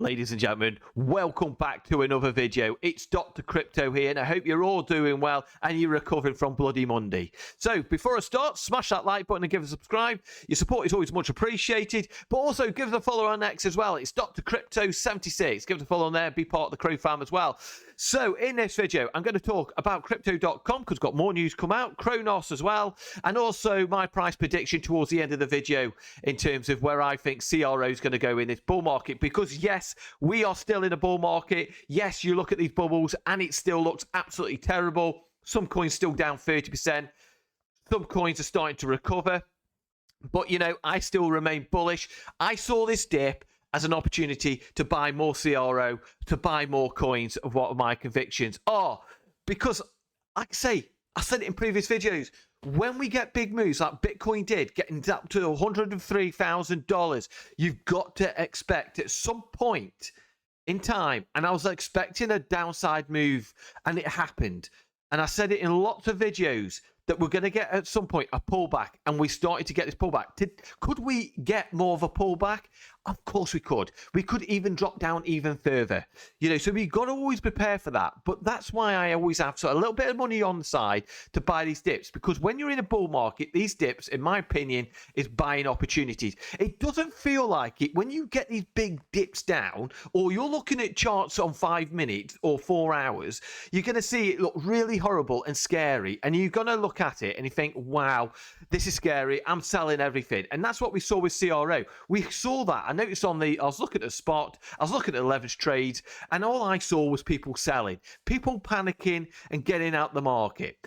Ladies and gentlemen, welcome back to another video. It's Dr. Crypto here, and I hope you're all doing well and you're recovering from Bloody Monday. So, before I start, smash that like button and give us a subscribe. Your support is always much appreciated, but also give us a follow on X as well. It's Dr. Crypto 76. Give us a follow on there, be part of the Crow fam as well. So, in this video, I'm going to talk about crypto.com because got more news come out, Cronos as well, and also my price prediction towards the end of the video in terms of where I think CRO is going to go in this bull market. Because yes, we are still in a bull market. Yes, you look at these bubbles and it still looks absolutely terrible. Some coins still down 30%. Some coins are starting to recover. But, you know, I still remain bullish. I saw this dip as an opportunity to buy more CRO, to buy more coins of what my convictions are. Because, like I say, I said it in previous videos, when we get big moves like Bitcoin did, getting up to $103,000, you've got to expect at some point in time, and I was expecting a downside move, and it happened. And I said it in lots of videos that we're going to get at some point a pullback, and we started to get this pullback. Could we get more of a pullback? Of course we could. We could even drop down even further. You know, so we've got to always prepare for that. But that's why I always have a little bit of money on the side to buy these dips. Because when you're in a bull market, these dips, in my opinion, is buying opportunities. It doesn't feel like it when you get these big dips down, or you're looking at charts on 5 minutes or 4 hours, you're going to see it look really horrible and scary. And you're going to look at it and you think, wow, this is scary. I'm selling everything. And that's what we saw with CRO. We saw that. I noticed I was looking at the spot, I was looking at the leverage trades, and all I saw was people selling, people panicking and getting out the market.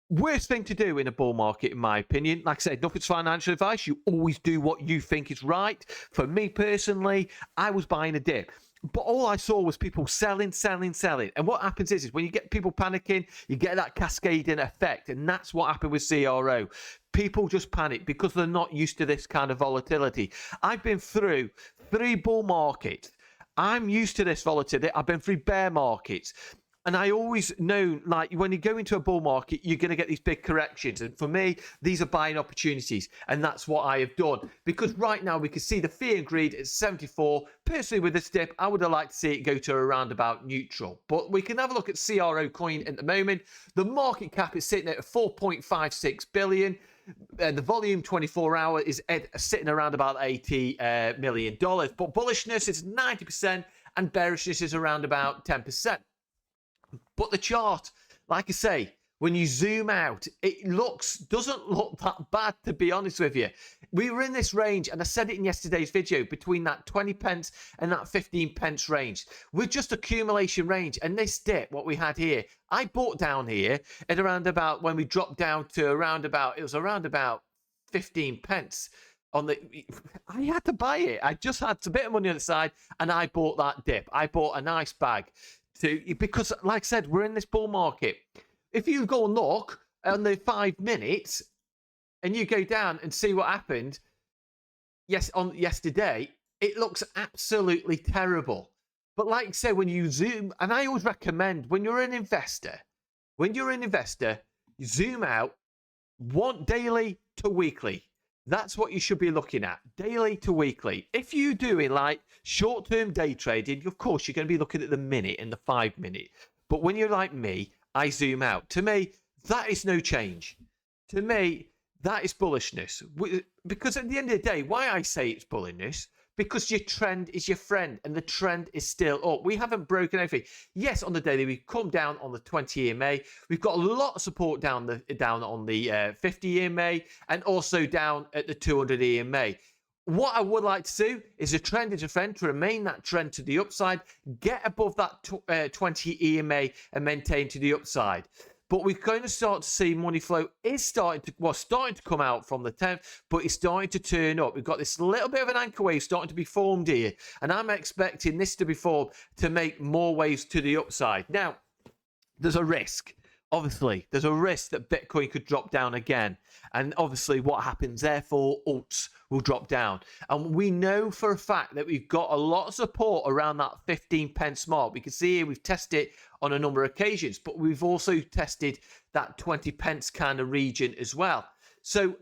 Worst thing to do in a bull market, in my opinion. Like I said, nothing's financial advice. You always do what you think is right. For me personally, I was buying a dip. But all I saw was people selling. And what happens is when you get people panicking, you get that cascading effect. And that's what happened with CRO. People just panic because they're not used to this kind of volatility. I've been through 3 bull markets. I'm used to this volatility. I've been through bear markets. And I always know, like, when you go into a bull market, you're going to get these big corrections. And for me, these are buying opportunities. And that's what I have done. Because right now, we can see the fear and greed at 74. Personally, with this dip, I would have liked to see it go to around about neutral. But we can have a look at CRO coin at the moment. The market cap is sitting at 4.56 billion. The volume 24-hour is sitting around about $80 million. But bullishness is 90% and bearishness is around about 10%. But the chart, like I say, when you zoom out, it doesn't look that bad, to be honest with you. We were in this range, and I said it in yesterday's video, between that 20 pence and that 15 pence range. We're just accumulation range. And this dip, what we had here, I bought down here at around about, when we dropped down to around about, it was around about 15 pence. I had to buy it. I just had a bit of money on the side, and I bought that dip. I bought a nice bag. Because, like I said, we're in this bull market. If you go and look on the 5 minutes and you go down and see what happened, on yesterday, it looks absolutely terrible. But like I said, when you zoom, and I always recommend when you're an investor, you zoom out daily to weekly. That's what you should be looking at, daily to weekly. If you're doing like short-term day trading, of course, you're going to be looking at the minute and the 5 minute. But when you're like me, I zoom out. To me, that is no change. To me, that is bullishness. Because at the end of the day, why I say it's bullishness, because your trend is your friend and the trend is still up. We haven't broken anything. Yes, on the daily, we've come down on the 20 EMA. We've got a lot of support down on the 50 EMA and also down at the 200 EMA. What I would like to do is a trend is a friend, to remain that trend to the upside, get above that 20 EMA and maintain to the upside. But we're going to start to see money flow is starting to come out from the 10th, but it's starting to turn up. We've got this little bit of an anchor wave starting to be formed here, and I'm expecting this to be formed to make more waves to the upside. Now, there's a risk. Obviously, there's a risk that Bitcoin could drop down again. And obviously, what happens, therefore, alts will drop down. And we know for a fact that we've got a lot of support around that 15 pence mark. We can see here we've tested it on a number of occasions, but we've also tested that 20 pence kind of region as well. So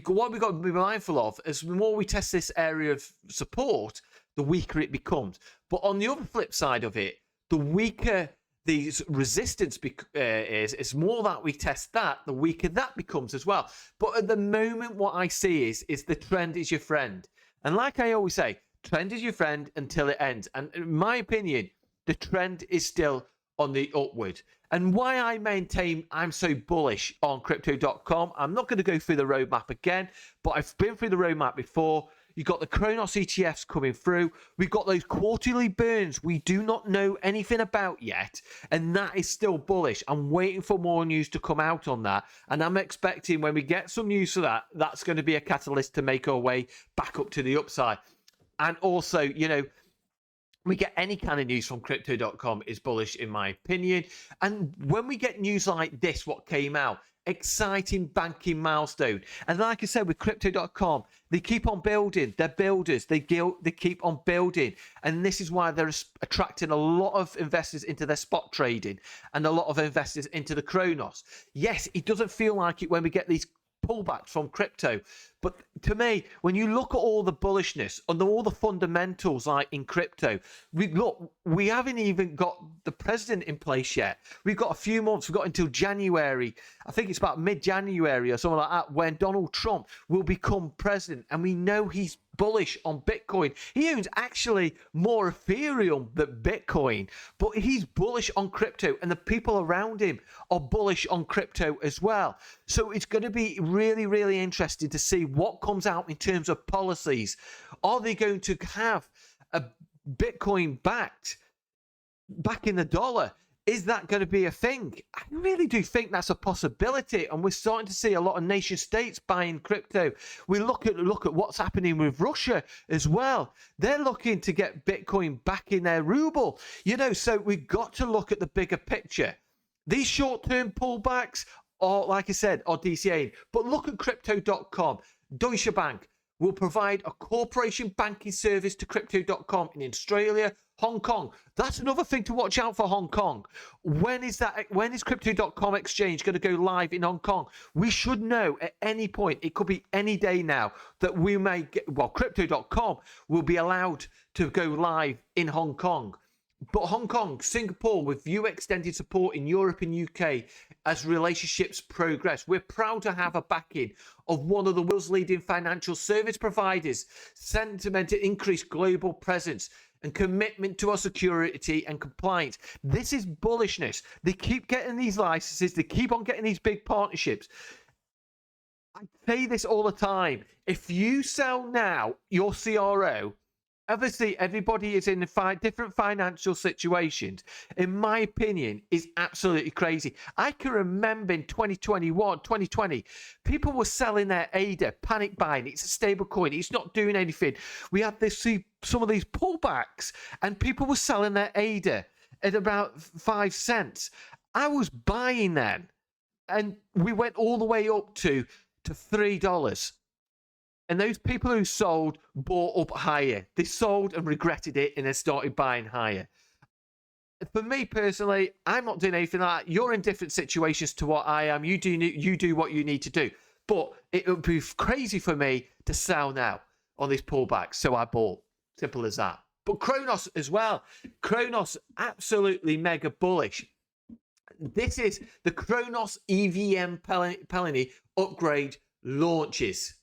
what we've got to be mindful of is the more we test this area of support, the weaker it becomes. But on the other flip side of it, the weaker the resistance is more that we test that, the weaker that becomes as well. But at the moment, what I see is the trend is your friend. And like I always say, trend is your friend until it ends. And in my opinion, the trend is still on the upward. And why I maintain I'm so bullish on crypto.com, I'm not going to go through the roadmap again, but I've been through the roadmap before. You've got the Cronos ETFs coming through. We've got those quarterly burns we do not know anything about yet, and that is still bullish. I'm waiting for more news to come out on that, and I'm expecting when we get some news for that, that's going to be a catalyst to make our way back up to the upside. And also, you know, we get any kind of news from crypto.com is bullish in my opinion. And when we get news like this, what came out, exciting banking milestone. And like I said, with crypto.com, they keep on building. They're builders. They keep on building. And this is why they're attracting a lot of investors into their spot trading and a lot of investors into the Cronos. Yes, it doesn't feel like it when we get these pullbacks from crypto. But to me, when you look at all the bullishness and all the fundamentals like in crypto, we haven't even got the president in place yet. We've got a few months. We've got until January. I think it's about mid-January or something like that when Donald Trump will become president. And we know he's bullish on Bitcoin. He owns actually more Ethereum than Bitcoin, but he's bullish on crypto, and the people around him are bullish on crypto as well. So it's going to be really, really interesting to see what comes out in terms of policies. Are they going to have a Bitcoin back in the dollar? Is that going to be a thing? I really do think that's a possibility, and we're starting to see a lot of nation states buying crypto. We look at what's happening with Russia as well. They're looking to get Bitcoin back in their ruble. You know, so we've got to look at the bigger picture. These short-term pullbacks are, like I said, are DCAing. But look at crypto.com. Deutsche Bank will provide a corporation banking service to crypto.com in Australia, Hong Kong. That's another thing to watch out for Hong Kong. When is crypto.com exchange going to go live in Hong Kong? We should know at any point, it could be any day now, that we may get, well, crypto.com will be allowed to go live in Hong Kong. But Hong Kong, Singapore, with view extended support in Europe and UK as relationships progress. We're proud to have a backing of one of the world's leading financial service providers, sentiment increased global presence and commitment to our security and compliance. This is bullishness. They keep getting these licenses. They keep on getting these big partnerships. I say this all the time. If you sell now your CRO, obviously, everybody is in different financial situations. In my opinion, is absolutely crazy. I can remember in 2020, people were selling their ADA, panic buying. It's a stable coin. It's not doing anything. We had some of these pullbacks, and people were selling their ADA at about 5 cents. I was buying then, and we went all the way up to $3. And those people who sold bought up higher. They sold and regretted it and then started buying higher. For me personally, I'm not doing anything like that. You're in different situations to what I am. You do what you need to do. But it would be crazy for me to sell now on these pullbacks. So I bought. Simple as that. But Cronos as well. Cronos, absolutely mega bullish. This is the Cronos EVM Pelini upgrade launches.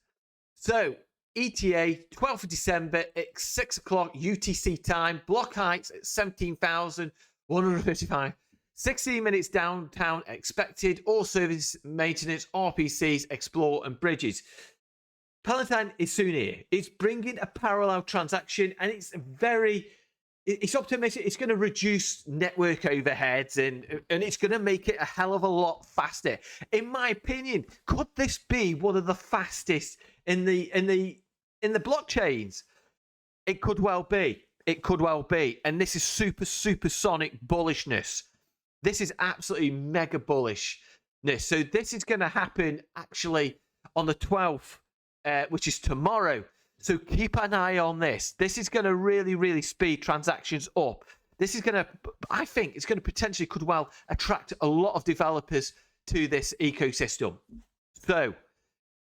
So, ETA, 12th of December at 6 o'clock UTC time. Block heights at 17,155. 16 minutes downtown expected. All service maintenance, RPCs, explore and bridges. Peloton is soon here. It's bringing a parallel transaction, and it's optimistic. It's going to reduce network overheads and it's going to make it a hell of a lot faster. In my opinion, could this be one of the fastest in the blockchains? It could well be. It could well be. And this is supersonic bullishness. This is absolutely mega bullishness. So this is going to happen actually on the 12th, which is tomorrow. So keep an eye on this. This is going to really, really speed transactions up. This is going to, I think it's going to potentially could well attract a lot of developers to this ecosystem. So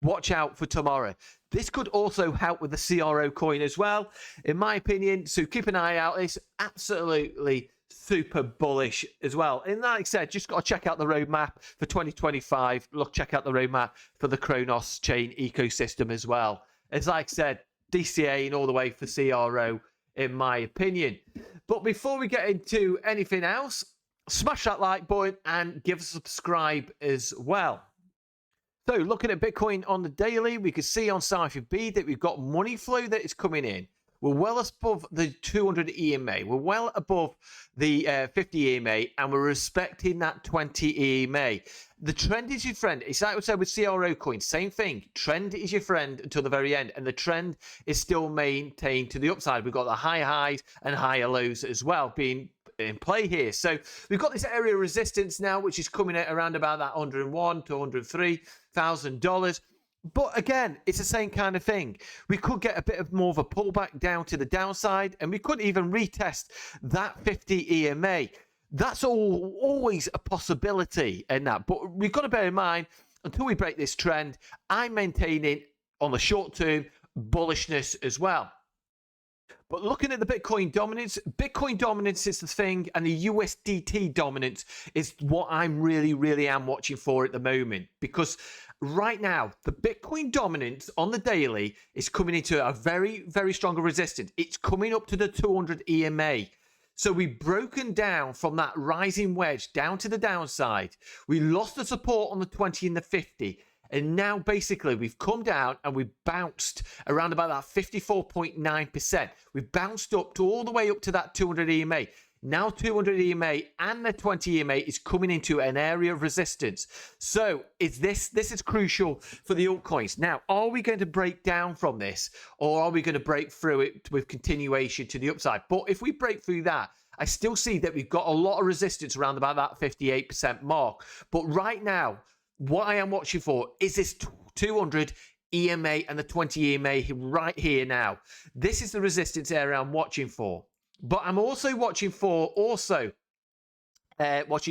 watch out for tomorrow. This could also help with the CRO coin as well, in my opinion. So keep an eye out. It's absolutely super bullish as well. And like I said, just got to check out the roadmap for 2025. Look, check out the roadmap for the Cronos chain ecosystem as well. As like I said, DCA and all the way for CRO, in my opinion. But before we get into anything else, smash that like button and give us a subscribe as well. So looking at Bitcoin on the daily, we can see on Cypher B that we've got money flow that is coming in. We're well above the 200 EMA. We're well above the 50 EMA, and we're respecting that 20 EMA. The trend is your friend. It's like we said with CRO coin, same thing. Trend is your friend until the very end, and the trend is still maintained to the upside. We've got the higher highs and higher lows as well being in play here. So we've got this area of resistance now, which is coming at around about that $101 to $103,000. But again, it's the same kind of thing. We could get a bit of more of a pullback down to the downside, and we could even retest that 50 EMA. That's always a possibility in that. But we've got to bear in mind, until we break this trend, I'm maintaining on the short term bullishness as well. But looking at the Bitcoin dominance is the thing, and the USDT dominance is what I'm really am watching for at the moment. Because right now, the Bitcoin dominance on the daily is coming into a very strong resistance. It's coming up to the 200 EMA. So we've broken down from that rising wedge down to the downside. We lost the support on the 20 and the 50. And now basically we've come down and we've bounced around about that 54.9%. We've bounced up to all the way up to that 200 EMA. Now 200 EMA and the 20 EMA is coming into an area of resistance. So this is crucial for the altcoins. Now, are we going to break down from this, or are we going to break through it with continuation to the upside? But if we break through that, I still see that we've got a lot of resistance around about that 58% mark. But right now, what I am watching for is this 200 EMA and the 20 EMA right here now. This is the resistance area I'm watching for. But I'm also watching for watching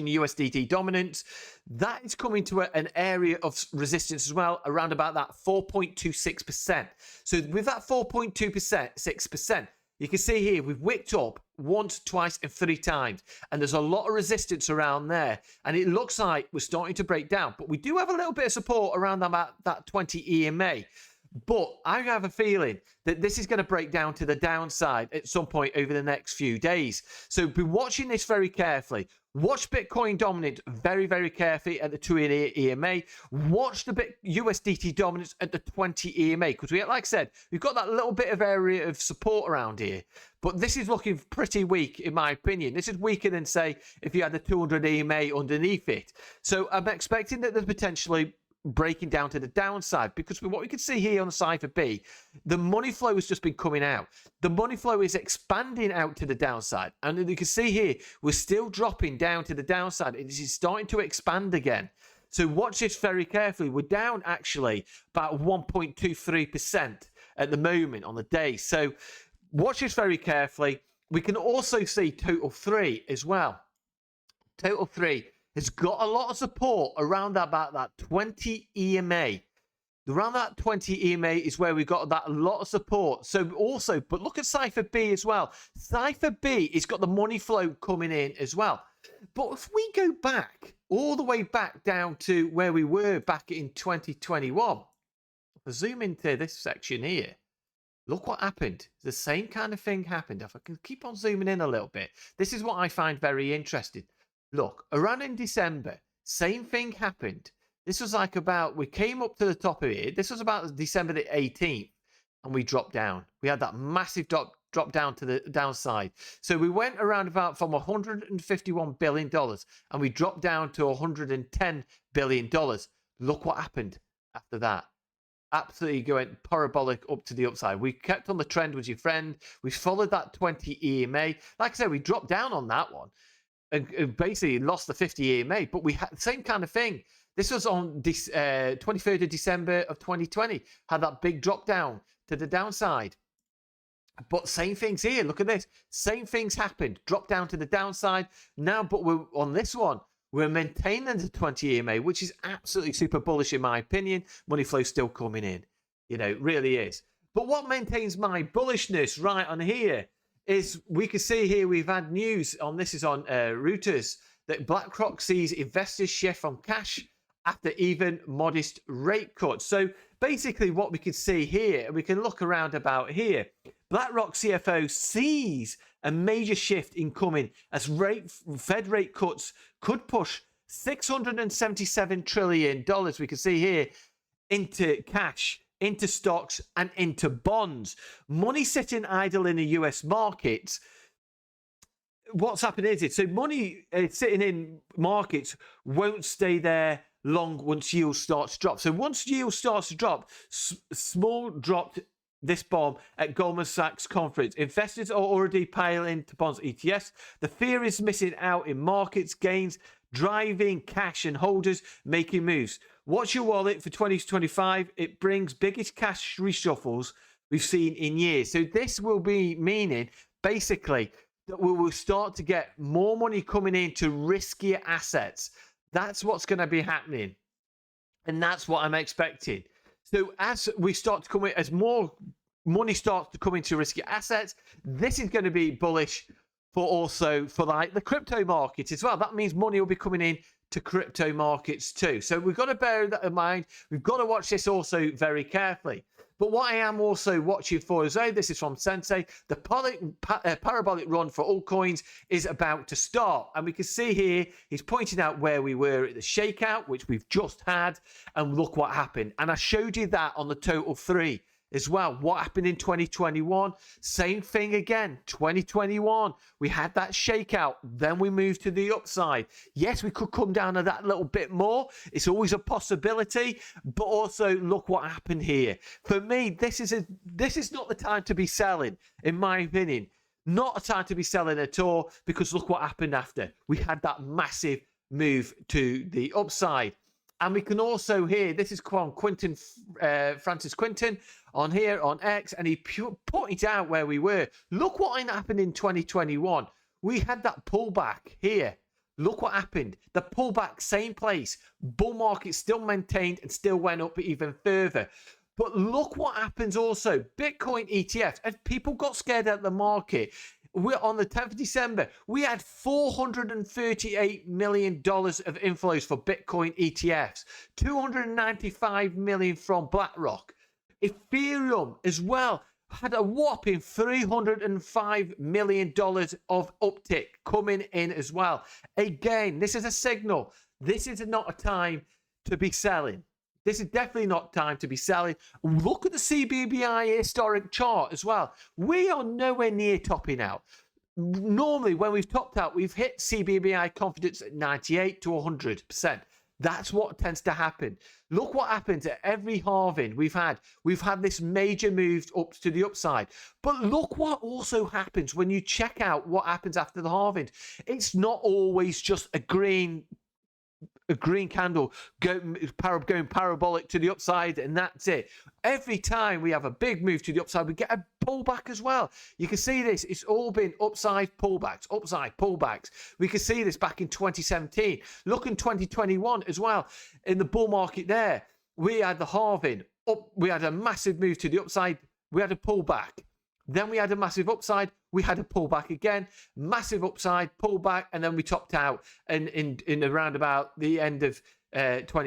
the USDT dominance. That is coming to an area of resistance as well, around about that 4.26%. So with that 6%, you can see here we've wicked up once, twice, and 3 times. And there's a lot of resistance around there. And it looks like we're starting to break down. But we do have a little bit of support around that 20 EMA. But I have a feeling that this is going to break down to the downside at some point over the next few days. So be watching this very carefully. Watch Bitcoin dominance very carefully at the 200 EMA. Watch the USDT dominance at the 20 EMA. Because like I said, we've got that little bit of area of support around here. But this is looking pretty weak, in my opinion. This is weaker than, say, if you had the 200 EMA underneath it. So I'm expecting that there's potentially breaking down to the downside, because what we can see here on the Cypher B, the money flow has just been coming out. The money flow is expanding out to the downside, and you can see here we're still dropping down to the downside. It is starting to expand again. So watch this very carefully. We're down actually about 1.23% at the moment on the day. So watch this very carefully. We can also see Total 3 as well. Total 3 has got a lot of support around about that 20 EMA. Around that 20 EMA is where we got that lot of support. So also, but look at Cypher B as well. Cypher B has got the money flow coming in as well. But if we go back, all the way back down to where we were back in 2021, if I zoom into this section here, look what happened. The same kind of thing happened. If I can keep on zooming in a little bit, this is what I find very interesting. Look, around in December, same thing happened. This was like about, we came up to the top of it. This was about December the 18th, and we dropped down. We had that massive drop down to the downside. So we went around about from $151 billion, and we dropped down to $110 billion. Look what happened after that. Absolutely going parabolic up to the upside. We kept on the trend with your friend. We followed that 20 EMA. Like I said, we dropped down on that one. And basically lost the 50 EMA, but we had the same kind of thing. This was on this 23rd of December of 2020. Had that big drop down to the downside. But same things here. Look at this. Same things happened. Drop down to the downside. Now, but we're on this one. We're maintaining the 20 EMA, which is absolutely super bullish in my opinion. Money flow still coming in. You know, it really is. But what maintains my bullishness right on here is we can see here we've had news on, this is on Reuters, that BlackRock sees investors shift from cash after even modest rate cuts. So basically what we can see here, we can look around about here, BlackRock CFO sees a major shift incoming as Fed rate cuts could push $677 trillion, we can see here, into cash, into stocks, and into bonds. Money sitting idle in the US markets. What's happened is it, so money sitting in markets won't stay there long once yield starts to drop. So once yield starts to drop, Small dropped this bomb at Goldman Sachs conference. Investors are already piling into bonds ETFs. The fear is missing out in markets gains, driving cash and holders making moves. Watch your wallet for 2025. It brings biggest cash reshuffles we've seen in years. So this will be meaning basically that we will start to get more money coming into riskier assets. That's what's going to be happening. And that's what I'm expecting. So as we start to come in, as more money starts to come into risky assets, this is going to be bullish for also for like the crypto market as well. That means money will be coming in to crypto markets too. So we've got to bear that in mind. We've got to watch this also very carefully. But what I am also watching for as well, this is from Sensei, the parabolic run for altcoins is about to start. And we can see here, he's pointing out where we were at the shakeout, which we've just had, and look what happened. And I showed you that on the total 3 as well. What happened in 2021? Same thing again. 2021, we had that shakeout. Then we moved to the upside. Yes, we could come down to that little bit more. It's always a possibility. But also, look what happened here. For me, this is not the time to be selling, in my opinion. Not a time to be selling at all, because look what happened after. We had that massive move to the upside. And we can also hear, this is from Francis Quinton on here on X, and he pointed out where we were. Look what happened in 2021. We had that pullback here. Look what happened. The pullback, same place. Bull market still maintained and still went up even further. But look what happens also. Bitcoin ETFs, as people got scared at the market, we're on the 10th of December, we had $438 million of inflows for Bitcoin ETFs, $295 million from BlackRock. Ethereum as well had a whopping $305 million of uptick coming in as well. Again, this is a signal. This is not a time to be selling. This is definitely not time to be selling. Look at the CBBI historic chart as well. We are nowhere near topping out. Normally, when we've topped out, we've hit CBBI confidence at 98 to 100%. That's what tends to happen. Look what happens at every halving we've had. We've had this major move up to the upside. But look what also happens when you check out what happens after the halving. It's not always just a green candle going parabolic to the upside, and that's it. Every time we have a big move to the upside, we get a pullback as well. You can see this. It's all been upside pullbacks. We can see this back in 2017. Look in 2021 as well. In the bull market there, we had the halving up. We had a massive move to the upside. We had a pullback. Then we had a massive upside. We had a pullback again, massive upside, pullback, and then we topped out in around about the end of into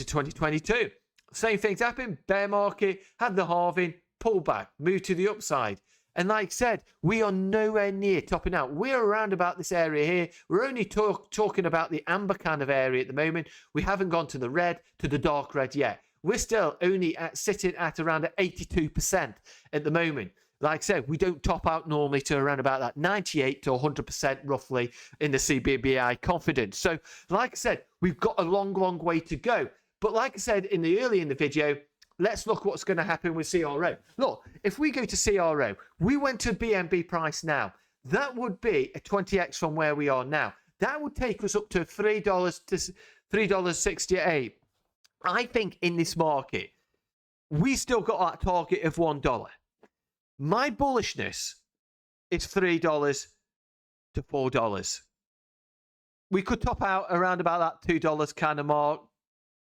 2022. Same things happened. Bear market, had the halving, pullback, moved to the upside. And like I said, we are nowhere near topping out. We're around about this area here. We're only talking about the amber kind of area at the moment. We haven't gone to the red, to the dark red yet. We're still only sitting at around 82% at the moment. Like I said, we don't top out normally to around about that 98 to 100% roughly in the CBBI confidence. So like I said, we've got a long, long way to go. But like I said early in the video, let's look what's going to happen with CRO. Look, if we go to CRO, we went to BNB price now. That would be a 20x from where we are now. That would take us up to $3 to $3.68. I think in this market, we still got that target of $1. My bullishness is $3 to $4. we could top out around about that $2 kind of mark.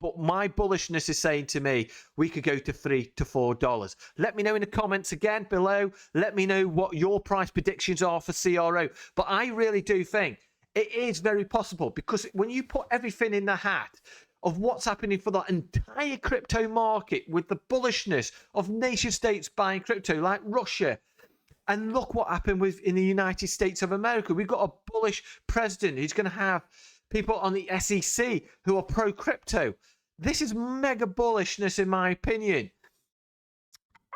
But my bullishness is saying to me, we could go to $3 to $4. Let me know in the comments again below. Let me know what your price predictions are for CRO. But I really do think it is very possible, because when you put everything in the hat of what's happening for the entire crypto market, with the bullishness of nation states buying crypto like Russia, and look what happened in the United States of America. We've got a bullish president who's going to have people on the SEC who are pro-crypto. This is mega bullishness, in my opinion.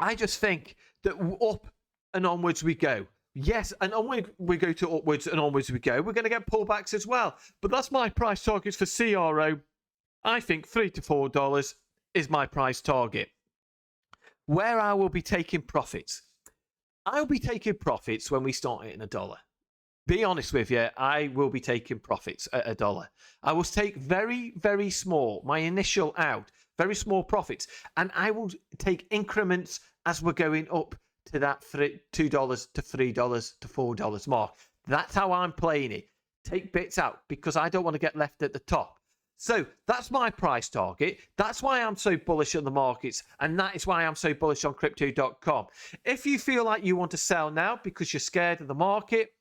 I just think that up and onwards we go. Yes, and onward we go to upwards and onwards we go. We're going to get pullbacks as well. But that's my price targets for CRO. I think $3 to $4 is my price target. Where I will be taking profits. I'll be taking profits when we start hitting $1. Be honest with you, I will be taking profits at $1. I will take very, very small, my initial out, very small profits, and I will take increments as we're going up to that $2 to $3 to $4 mark. That's how I'm playing it. Take bits out, because I don't want to get left at the top. So that's my price target. That's why I'm so bullish on the markets, and that is why I'm so bullish on crypto.com. If you feel like you want to sell now because you're scared of the market,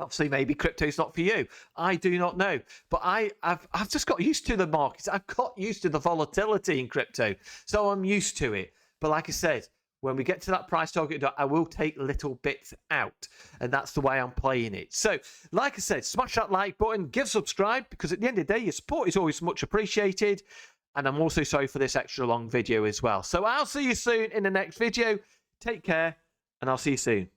obviously, maybe crypto's not for you. I do not know. But I've just got used to the markets. I've got used to the volatility in crypto. So I'm used to it. But like I said, when we get to that price target, I will take little bits out. And that's the way I'm playing it. So, like I said, smash that like button. Give subscribe, because at the end of the day, your support is always much appreciated. And I'm also sorry for this extra long video as well. So I'll see you soon in the next video. Take care, and I'll see you soon.